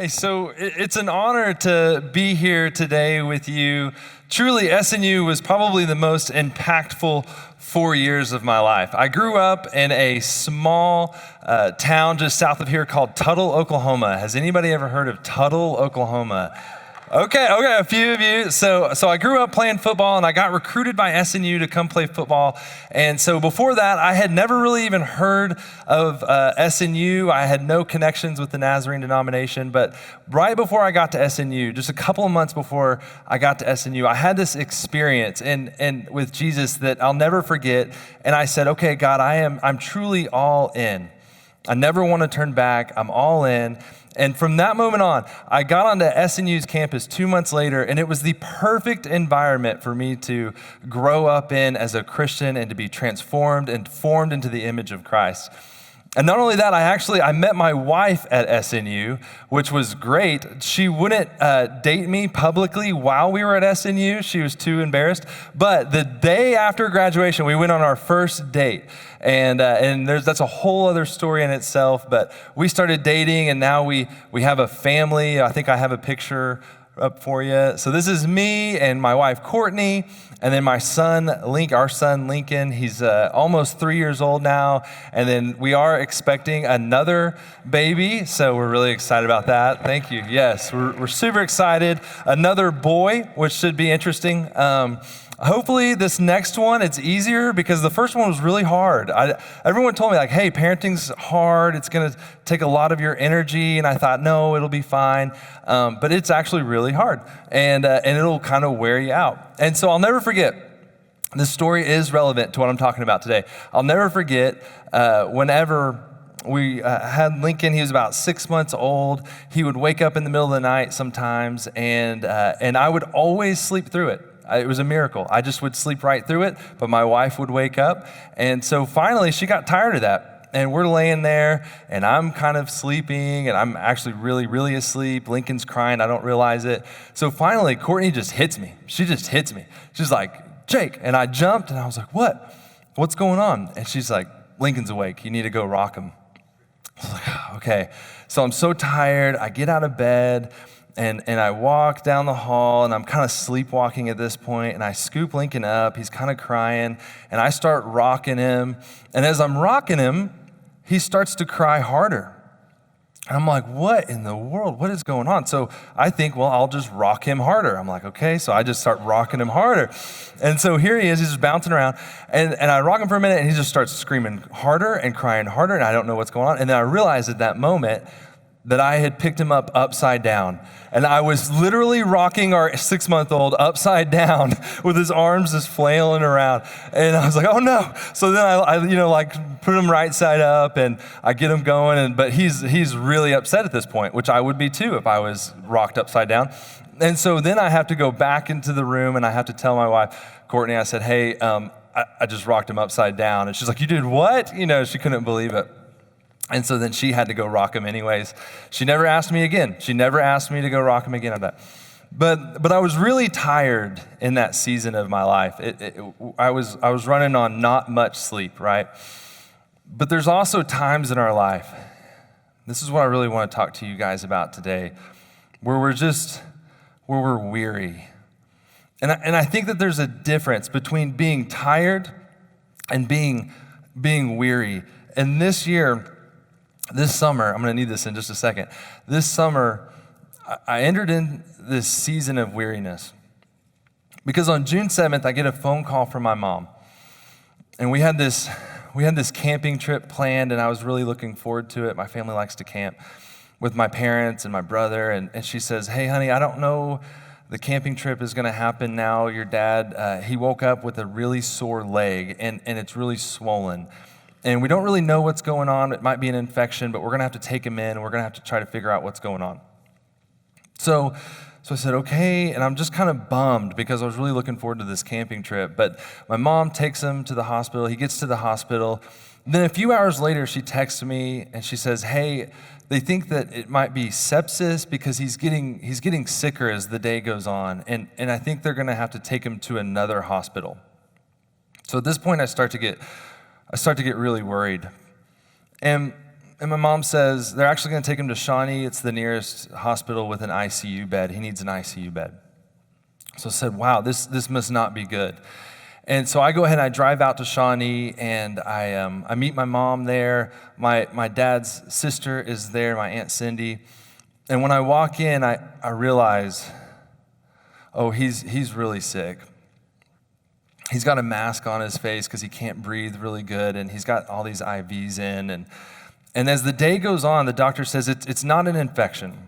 Hey, so it's an honor to be here today with you. Truly, SNU was probably the most impactful 4 years of my life. I grew up in a small town just south of here called Tuttle, Oklahoma. Has anybody ever heard of Tuttle, Oklahoma? Okay, a few of you. So I grew up playing football, and I got recruited by SNU to come play football. And so before that, I had never really even heard of SNU. I had no connections with the Nazarene denomination. But right before I got to SNU, just a couple of months before I got to SNU, I had this experience and with Jesus that I'll never forget. And I said, okay, God, I'm truly all in. I never want to turn back. I'm all in. And from that moment on, I got onto SNU's campus 2 months later, and it was the perfect environment for me to grow up in as a Christian and to be transformed and formed into the image of Christ. And not only that, I met my wife at SNU, which was great. She wouldn't date me publicly while we were at SNU. She was too embarrassed. But the day after graduation, we went on our first date. And that's a whole other story in itself. But we started dating, and now we have a family. I think I have a picture up for you. So this is me and my wife, Courtney, and then my son, our son, Lincoln. He's almost 3 years old now. And then we are expecting another baby. So we're really excited about that. Thank you. Yes, we're super excited. Another boy, which should be interesting. Hopefully this next one, it's easier because the first one was really hard. Everyone told me like, hey, parenting's hard. It's going to take a lot of your energy. And I thought, no, it'll be fine. But it's actually really hard. And it'll kind of wear you out. And so I'll never forget, this story is relevant to what I'm talking about today. I'll never forget whenever we had Lincoln. He was about 6 months old. He would wake up in the middle of the night sometimes, and I would always sleep through it. It was a miracle. I just would sleep right through it, but my wife would wake up. And so finally, she got tired of that. And we're laying there, and I'm kind of sleeping, and I'm actually really, really asleep. Lincoln's crying. I don't realize it. So finally, Courtney just hits me. She just hits me. She's like, Jake. And I jumped, and I was like, what? What's going on? And she's like, Lincoln's awake. You need to go rock him. I was like, okay. So I'm so tired. I get out of bed. And I walk down the hall, and I'm kind of sleepwalking at this point, and I scoop Lincoln up. He's kind of crying, and I start rocking him. And as I'm rocking him, he starts to cry harder. And I'm like, what in the world? What is going on? So I think, well, I'll just rock him harder. I'm like, okay. So I just start rocking him harder. And so here he is. He's just bouncing around. And I rock him for a minute, and he just starts screaming harder and crying harder, and I don't know what's going on. And then I realized at that moment that I had picked him up upside down. And I was literally rocking our 6-month-old upside down with his arms just flailing around. And I was like, oh no. So then I put him right side up, and I get him going. But he's really upset at this point, which I would be too if I was rocked upside down. And so then I have to go back into the room, and I have to tell my wife, Courtney, I said, hey, I just rocked him upside down. And she's like, you did what? She couldn't believe it. And so then she had to go rock him anyways. She never asked me again. She never asked me to go rock him again on that. But I was really tired in that season of my life. I was running on not much sleep, right? But there's also times in our life, this is what I really want to talk to you guys about today, where we're weary. And I think that there's a difference between being tired and being weary. And this summer, I'm going to need this in just a second. This summer, I entered in this season of weariness because on June 7th, I get a phone call from my mom. And we had this camping trip planned, and I was really looking forward to it. My family likes to camp with my parents and my brother. And she says, hey, honey, I don't know the camping trip is going to happen now. Your dad, he woke up with a really sore leg, and it's really swollen. And we don't really know what's going on. It might be an infection, but we're going to have to take him in, and we're going to have to try to figure out what's going on. So I said, okay, and I'm just kind of bummed because I was really looking forward to this camping trip. But my mom takes him to the hospital. He gets to the hospital. Then a few hours later, she texts me, and she says, hey, they think that it might be sepsis because he's getting sicker as the day goes on, and I think they're going to have to take him to another hospital. So at this point, I start to get really worried. And And my mom says, they're actually going to take him to Shawnee. It's the nearest hospital with an ICU bed. He needs an ICU bed. So I said, wow, this must not be good. And so I go ahead and I drive out to Shawnee, and I meet my mom there. My dad's sister is there, my Aunt Cindy. And when I walk in, I realize, oh, he's really sick. He's got a mask on his face because he can't breathe really good, and he's got all these IVs in. And as the day goes on, the doctor says it's not an infection.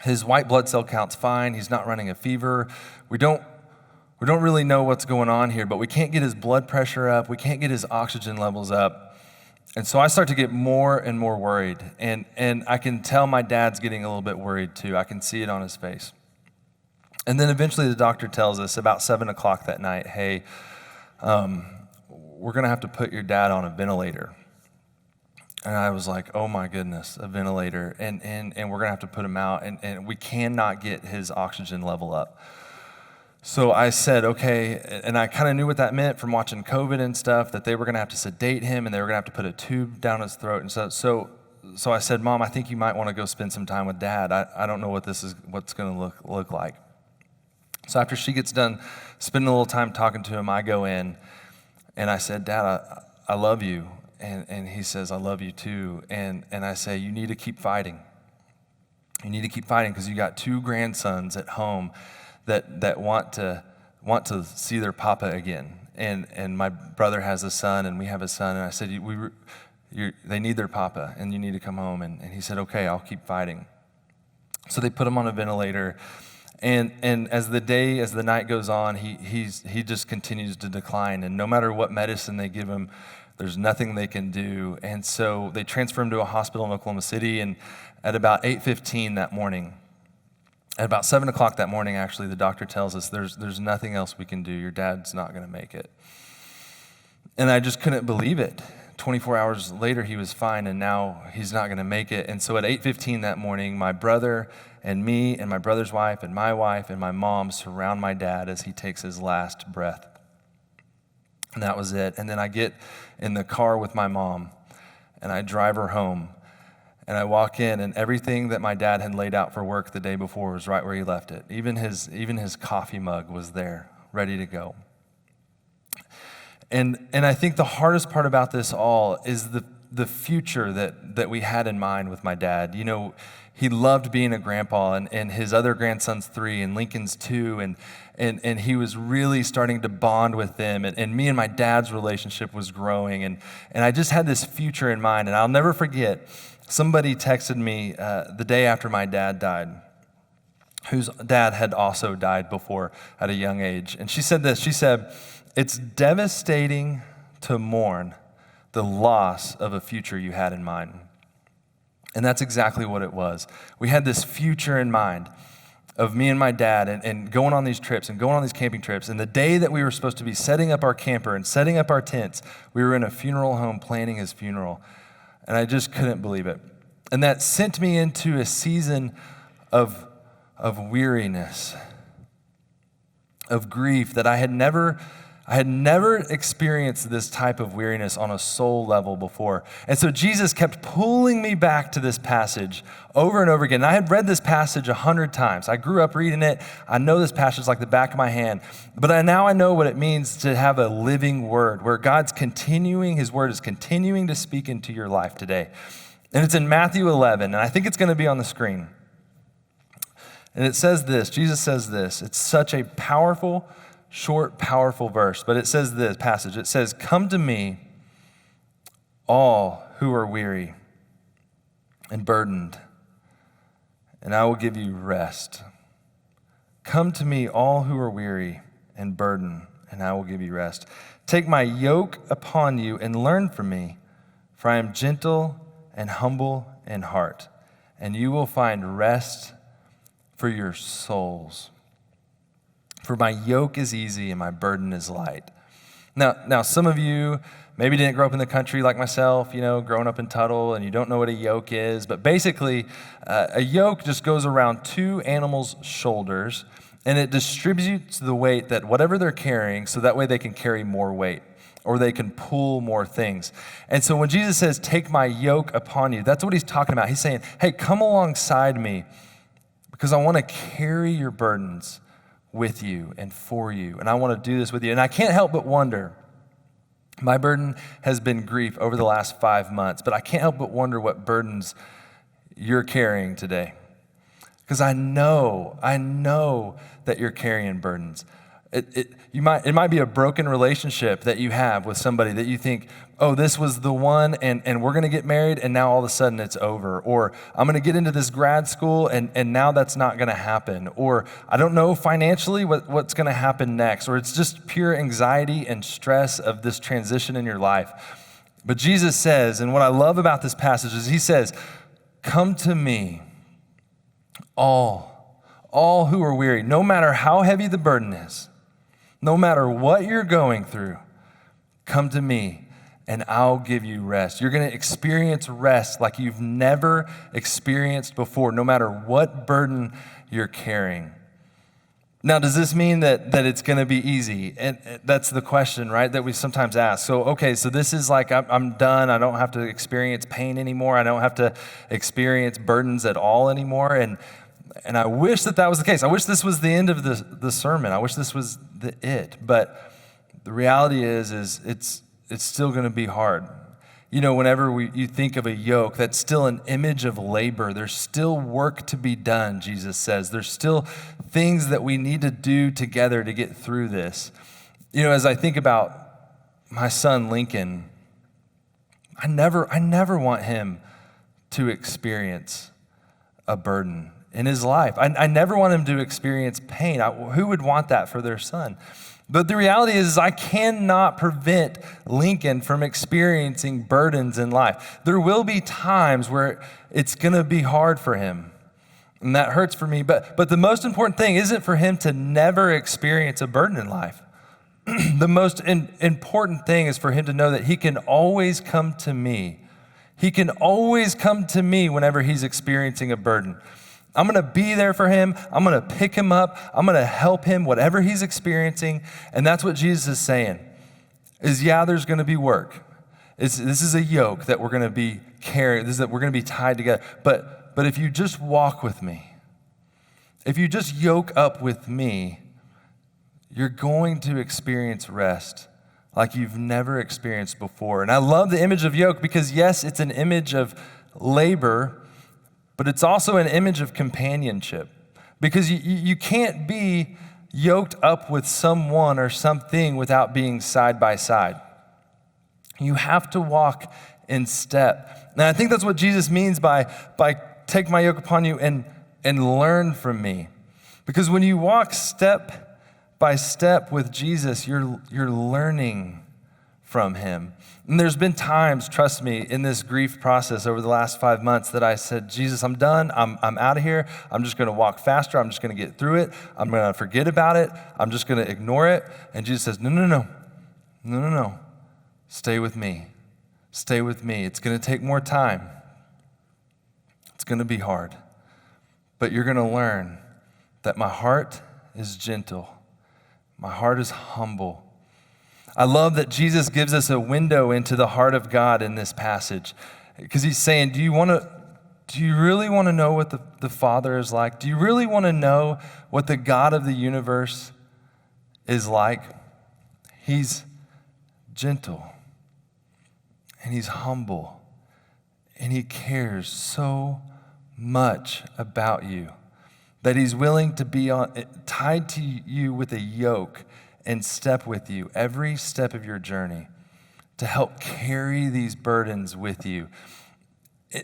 His white blood cell count's fine. He's not running a fever. We don't really know what's going on here, but we can't get his blood pressure up. We can't get his oxygen levels up. And so I start to get more and more worried. And I can tell my dad's getting a little bit worried too. I can see it on his face. And then eventually the doctor tells us about 7 o'clock that night, hey, we're going to have to put your dad on a ventilator. And I was like, oh my goodness, a ventilator. And we're going to have to put him out. And we cannot get his oxygen level up. So I said, okay. And I kind of knew what that meant from watching COVID and stuff, that they were going to have to sedate him and they were going to have to put a tube down his throat. And so I said, Mom, I think you might want to go spend some time with Dad. I don't know what's going to look like. So after she gets done spending a little time talking to him, I go in and I said, Dad, I love you. And he says, I love you too. And I say, you need to keep fighting. You need to keep fighting because you got 2 grandsons at home that want to see their papa again. And my brother has a son and we have a son. And I said, they need their papa and you need to come home. And he said, okay, I'll keep fighting. So they put him on a ventilator. And as the night goes on, he just continues to decline. And no matter what medicine they give him, there's nothing they can do. And so they transfer him to a hospital in Oklahoma City. And at about 8:15 that morning, at about 7 o'clock that morning, actually, the doctor tells us there's nothing else we can do. Your dad's not going to make it. And I just couldn't believe it. 24 hours later, he was fine, and now he's not going to make it. And so at 8:15 that morning, my brother and me and my brother's wife and my mom surround my dad as he takes his last breath. And that was it. And then I get in the car with my mom, and I drive her home. And I walk in, and everything that my dad had laid out for work the day before was right where he left it. Even his coffee mug was there, ready to go. And I think the hardest part about this all is the future that we had in mind with my dad. You know, he loved being a grandpa, and his other grandson's 3 and Lincoln's 2, and he was really starting to bond with them, and me and my dad's relationship was growing, and I just had this future in mind. And I'll never forget, somebody texted me the day after my dad died, whose dad had also died before at a young age. And she said this, she said, it's devastating to mourn the loss of a future you had in mind. And that's exactly what it was. We had this future in mind of me and my dad and going on these trips and going on these camping trips. And the day that we were supposed to be setting up our camper and setting up our tents, we were in a funeral home planning his funeral. And I just couldn't believe it. And that sent me into a season of weariness, of grief that I had never experienced this type of weariness on a soul level before. And so Jesus kept pulling me back to this passage over and over again. And I had read this passage 100 times. I grew up reading it. I know this passage like the back of my hand. But now I know what it means to have a living word, where his word is continuing to speak into your life today. And it's in Matthew 11, and I think it's going to be on the screen. And it says this, Jesus says this. It's such a powerful, short, powerful verse, but it says this passage. It says, come to me, all who are weary and burdened, and I will give you rest. Come to me, all who are weary and burdened, and I will give you rest. Take my yoke upon you and learn from me, for I am gentle and humble in heart, and you will find rest for your souls. For my yoke is easy and my burden is light. Now, some of you maybe didn't grow up in the country like myself, growing up in Tuttle, and you don't know what a yoke is. But basically, a yoke just goes around 2 animals' shoulders, and it distributes the weight that whatever they're carrying, so that way they can carry more weight. or they can pull more things. And so when Jesus says, take my yoke upon you, that's what he's talking about. He's saying, hey, come alongside me because I want to carry your burdens with you and for you. And I want to do this with you. And I can't help but wonder, my burden has been grief over the last 5 months, but I can't help but wonder what burdens you're carrying today. Because I know that you're carrying burdens. It might be a broken relationship that you have with somebody that you think, oh, this was the one and we're going to get married and now all of a sudden it's over. Or I'm going to get into this grad school and now that's not going to happen. Or I don't know financially what's going to happen next. Or it's just pure anxiety and stress of this transition in your life. But Jesus says, and what I love about this passage is he says, come to me, all who are weary, no matter how heavy the burden is. No matter what you're going through, come to me and I'll give you rest. You're going to experience rest like you've never experienced before, no matter what burden you're carrying. Now, does this mean that it's going to be easy? And that's the question, right, that we sometimes ask. So this is like I'm done. I don't have to experience pain anymore. I don't have to experience burdens at all anymore. And I wish that was the case. I wish this was the end of the sermon. I wish this was it. But the reality is it's still going to be hard. You know, whenever you think of a yoke, that's still an image of labor. There's still work to be done, Jesus says. There's still things that we need to do together to get through this. You know, as I think about my son, Lincoln, I never want him to experience a burden in his life. I never want him to experience pain. Who would want that for their son? But the reality is I cannot prevent Lincoln from experiencing burdens in life. There will be times where it's going to be hard for him, and that hurts for me. But the most important thing isn't for him to never experience a burden in life. The most important thing is for him to know that he can always come to me. He can always come to me whenever he's experiencing a burden. I'm going to be there for him. I'm going to pick him up. I'm going to help him, whatever he's experiencing. And that's what Jesus is saying, is there's going to be work. This is a yoke that we're going to be carrying, that we're going to be tied together. But if you just walk with me, if you just yoke up with me, you're going to experience rest like you've never experienced before. And I love the image of yoke because, yes, it's an image of labor, but it's also an image of companionship because you can't be yoked up with someone or something without being side by side. You have to walk in step. And I think that's what Jesus means by take my yoke upon you and learn from me. Because when you walk step by step with Jesus, you're learning from him. And there's been times, trust me, in this grief process over the last 5 months that I said, Jesus, I'm done. I'm out of here. I'm just going to walk faster. I'm just going to get through it. I'm going to forget about it. I'm just going to ignore it. And Jesus says, no. Stay with me. Stay with me. It's going to take more time. It's going to be hard. But you're going to learn that my heart is gentle. My heart is humble. I love that Jesus gives us a window into the heart of God in this passage because he's saying, do you really want to know what the Father is like? Do you really want to know what the God of the universe is like? He's gentle and he's humble and he cares so much about you that he's willing to be tied to you with a yoke and step with you every step of your journey to help carry these burdens with you.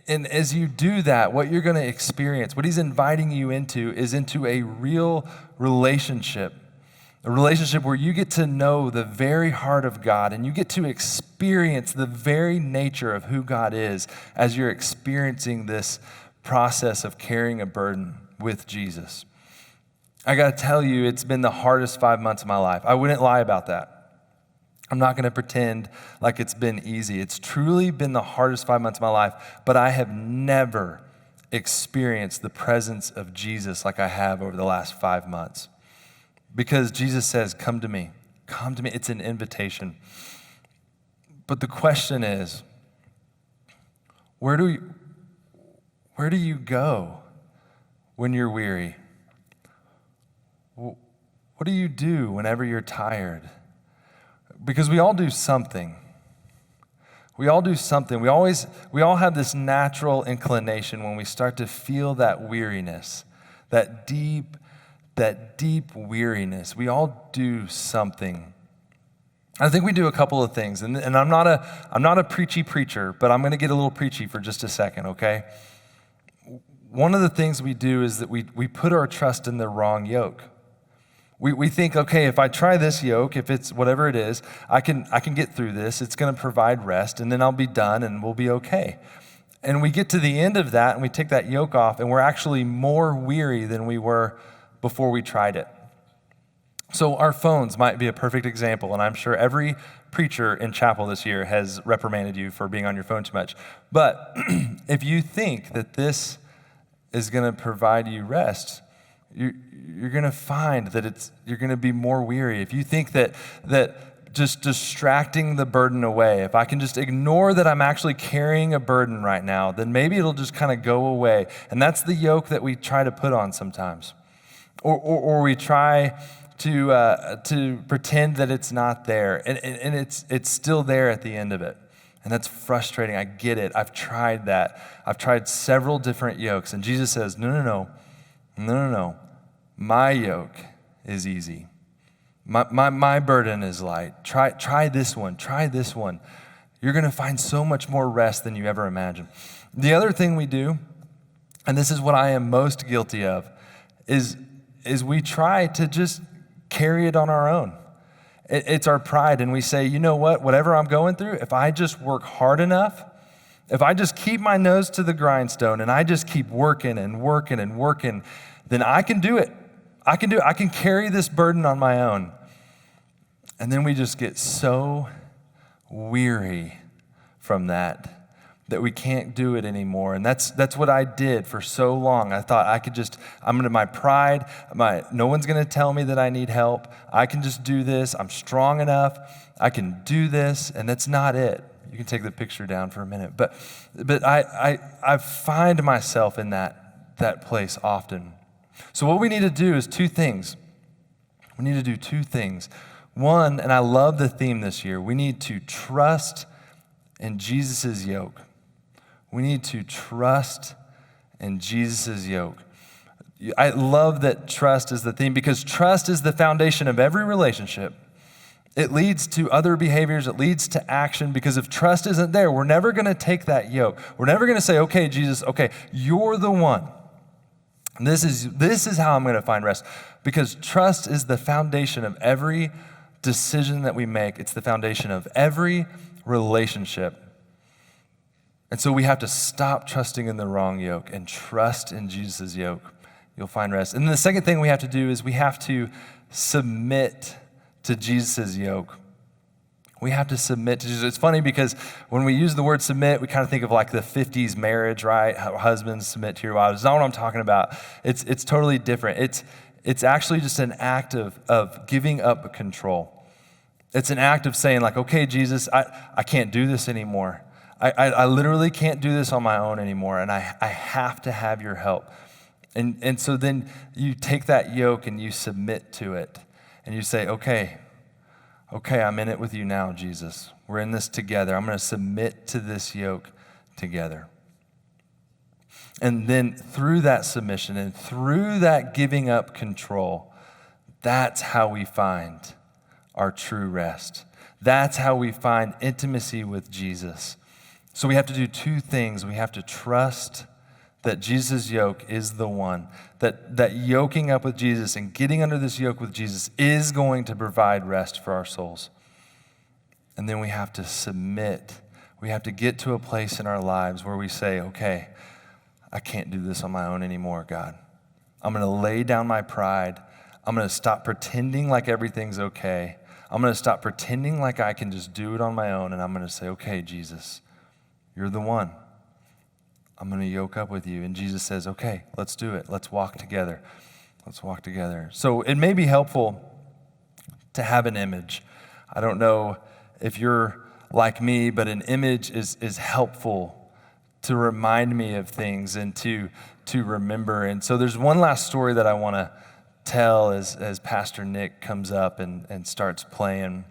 And as you do that, what you're going to experience, what he's inviting you into is into a real relationship, a relationship where you get to know the very heart of God and you get to experience the very nature of who God is as you're experiencing this process of carrying a burden with Jesus. I got to tell you, it's been the hardest 5 months of my life. I wouldn't lie about that. I'm not going to pretend like it's been easy. It's truly been the hardest 5 months of my life, but I have never experienced the presence of Jesus like I have over the last 5 months. Because Jesus says, come to me. Come to me. It's an invitation. But the question is, where do you go when you're weary? What do you do whenever you're tired? Because we all do something. We all do something. We all have this natural inclination when we start to feel that weariness, that deep weariness. We all do something. I think we do a couple of things, and I'm not a preachy preacher, but I'm going to get a little preachy for just a second, okay? One of the things we do is that we put our trust in the wrong yoke. We think, okay, if I try this yoke, if it's whatever it is, I can get through this. It's going to provide rest, and then I'll be done, and we'll be okay. And we get to the end of that, and we take that yoke off, and we're actually more weary than we were before we tried it. So our phones might be a perfect example, and I'm sure every preacher in chapel this year has reprimanded you for being on your phone too much. But if you think that this is going to provide you rest, you're going to find that you're going to be more weary. If you think that just distracting the burden away, if I can just ignore that I'm actually carrying a burden right now, then maybe it'll just kind of go away. And that's the yoke that we try to put on sometimes. Or we try to pretend that it's not there, and it's still there at the end of it. And that's frustrating. I get it. I've tried that. I've tried several different yokes, and Jesus says, no. My yoke is easy. My burden is light. Try this one. Try this one. You're going to find so much more rest than you ever imagined. The other thing we do, and this is what I am most guilty of, is we try to just carry it on our own. It's our pride, and we say, you know what, whatever I'm going through, if I just work hard enough, if I just keep my nose to the grindstone and I just keep working, then I can do it. I can carry this burden on my own. And then we just get so weary from that we can't do it anymore. And that's what I did for so long. I thought I'm into my pride. No one's going to tell me that I need help. I can just do this. I'm strong enough. I can do this. And that's not it. You can take the picture down for a minute. But I find myself in that place often. So what we need to do is two things. We need to do two things. One, and I love the theme this year, we need to trust in Jesus' yoke. We need to trust in Jesus' yoke. I love that trust is the theme because trust is the foundation of every relationship. It leads to other behaviors. It leads to action because if trust isn't there, we're never going to take that yoke. We're never going to say, okay, Jesus, okay, you're the one. This is how I'm going to find rest because trust is the foundation of every decision that we make. It's the foundation of every relationship. And so we have to stop trusting in the wrong yoke and trust in Jesus' yoke. You'll find rest. And then the second thing we have to do is we have to submit to Jesus' yoke. We have to submit to Jesus. It's funny because when we use the word submit, we kind of think of like the 50s marriage, right? How husbands submit to your wives. It's not what I'm talking about. It's totally different. It's actually just an act of giving up control. It's an act of saying like, okay, Jesus, I can't do this anymore. I literally can't do this on my own anymore, and I have to have your help. And so then you take that yoke and you submit to it, and you say, okay, I'm in it with you now, Jesus. We're in this together. I'm going to submit to this yoke together. And then through that submission and through that giving up control, that's how we find our true rest. That's how we find intimacy with Jesus. So we have to do two things. We have to trust that Jesus' yoke is the one, that yoking up with Jesus and getting under this yoke with Jesus is going to provide rest for our souls. And then we have to submit. We have to get to a place in our lives where we say, okay, I can't do this on my own anymore, God. I'm going to lay down my pride. I'm going to stop pretending like everything's okay. I'm going to stop pretending like I can just do it on my own, and I'm going to say, okay, Jesus, you're the one. I'm going to yoke up with you. And Jesus says, okay, let's do it. Let's walk together. Let's walk together. So it may be helpful to have an image. I don't know if you're like me, but an image is helpful to remind me of things and to remember. And so there's one last story that I want to tell as Pastor Nick comes up and starts playing.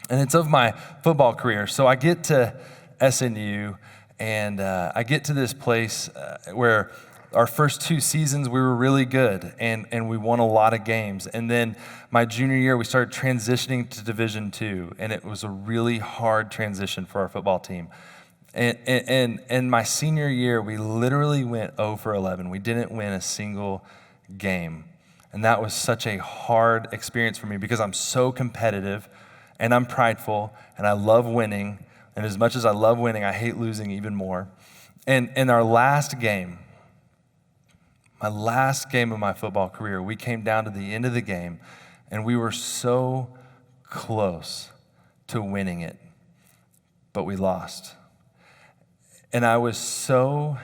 And it's of my football career. So I get to SNU, and I get to this place where our first 2 seasons we were really good, and we won a lot of games. And then my junior year, we started transitioning to Division II, and it was a really hard transition for our football team. And my senior year, we literally went 0 for 11. We didn't win a single game. And that was such a hard experience for me because I'm so competitive, and I'm prideful, and I love winning. And as much as I love winning, I hate losing even more. And in our last game, my last game of my football career, we came down to the end of the game, and we were so close to winning it, but we lost. And I was so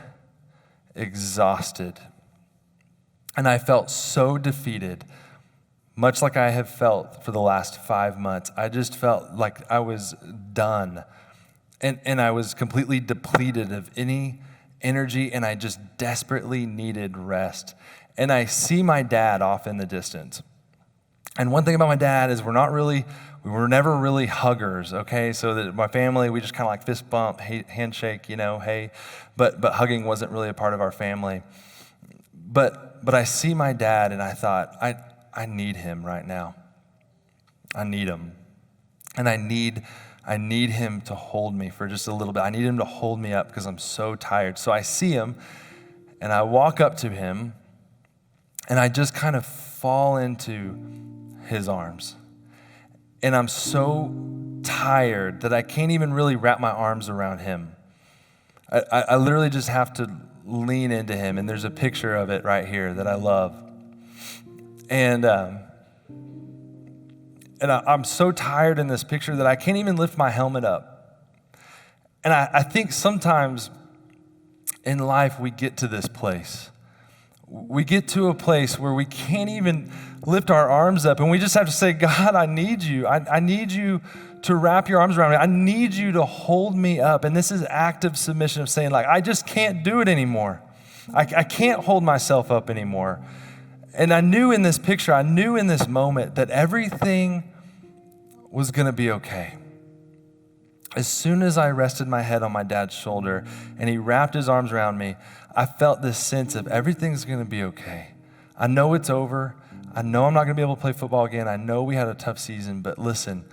exhausted, and I felt so defeated, much like I have felt for the last 5 months. I just felt like I was done, and I was completely depleted of any energy, and I just desperately needed rest. And I see my dad off in the distance. And one thing about my dad is we were never really huggers, okay? So that my family, we just kind of like fist bump, handshake, hey. But hugging wasn't really a part of our family. But I see my dad, and I thought, I need him right now. I need him. And I need him to hold me for just a little bit. I need him to hold me up because I'm so tired. So I see him, and I walk up to him, and I just kind of fall into his arms. And I'm so tired that I can't even really wrap my arms around him. I literally just have to lean into him, and there's a picture of it right here that I love. And I'm so tired in this picture that I can't even lift my helmet up. And I think sometimes in life we get to this place. We get to a place where we can't even lift our arms up, and we just have to say, God, I need you. I need you to wrap your arms around me. I need you to hold me up. And this is active submission of saying, like, I just can't do it anymore. I can't hold myself up anymore. And I knew in this picture, I knew in this moment that everything was going to be okay. As soon as I rested my head on my dad's shoulder and he wrapped his arms around me, I felt this sense of everything's going to be okay. I know it's over. I know I'm not going to be able to play football again. I know we had a tough season, but listen,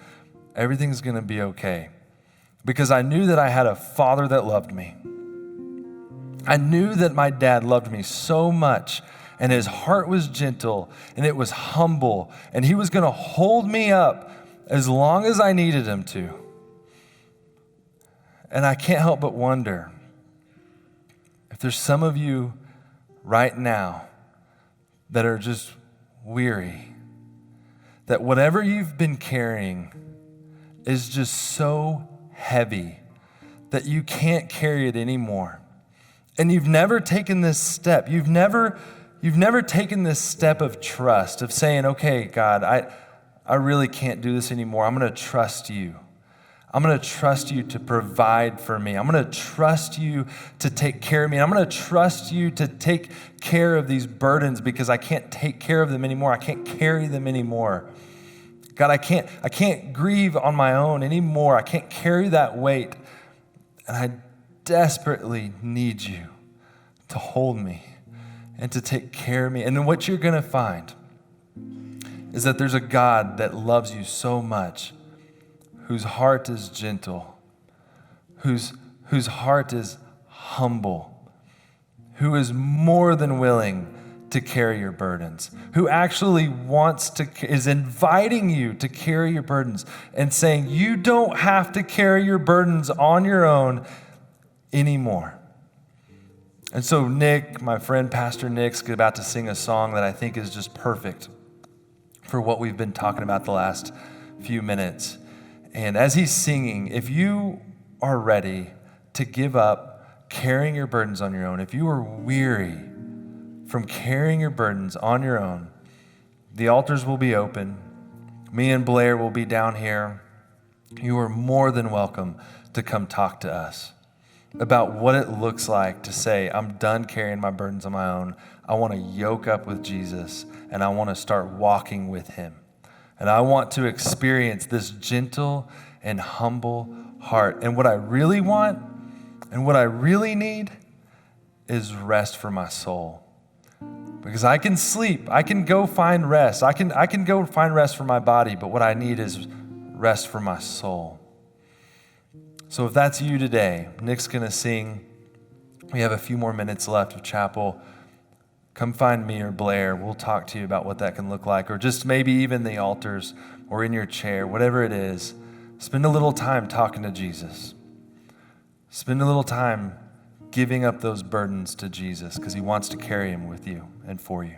everything's going to be okay. Because I knew that I had a father that loved me. I knew that my dad loved me so much, and his heart was gentle, and it was humble, and he was going to hold me up as long as I needed him to. And I can't help but wonder if there's some of you right now that are just weary, that whatever you've been carrying is just so heavy that you can't carry it anymore. And you've never taken this step. You've never taken this step of trust, of saying, okay, God, I really can't do this anymore. I'm going to trust you. I'm going to trust you to provide for me. I'm going to trust you to take care of me. I'm going to trust you to take care of these burdens because I can't take care of them anymore. I can't carry them anymore. God, I can't grieve on my own anymore. I can't carry that weight. And I desperately need you to hold me and to take care of me. And then what you're going to find is that there's a God that loves you so much, whose heart is gentle, whose heart is humble, who is more than willing to carry your burdens, who actually is inviting you to carry your burdens and saying, you don't have to carry your burdens on your own anymore. And so Nick, my friend Pastor Nick's about to sing a song that I think is just perfect for what we've been talking about the last few minutes. And as he's singing, if you are ready to give up carrying your burdens on your own, if you are weary from carrying your burdens on your own, the altars will be open. Me and Blair will be down here. you are more than welcome to come talk to us about what it looks like to say, I'm done carrying my burdens on my own. I want to yoke up with Jesus, and I want to start walking with him. And I want to experience this gentle and humble heart. And what I really want and what I really need is rest for my soul. Because I can sleep, I can go find rest. I can go find rest for my body, but what I need is rest for my soul. So if that's you today, Nick's going to sing. We have a few more minutes left of chapel. Come find me or Blair. We'll talk to you about what that can look like, or just maybe even the altars or in your chair, whatever it is. Spend a little time talking to Jesus. Spend a little time giving up those burdens to Jesus because he wants to carry them with you and for you.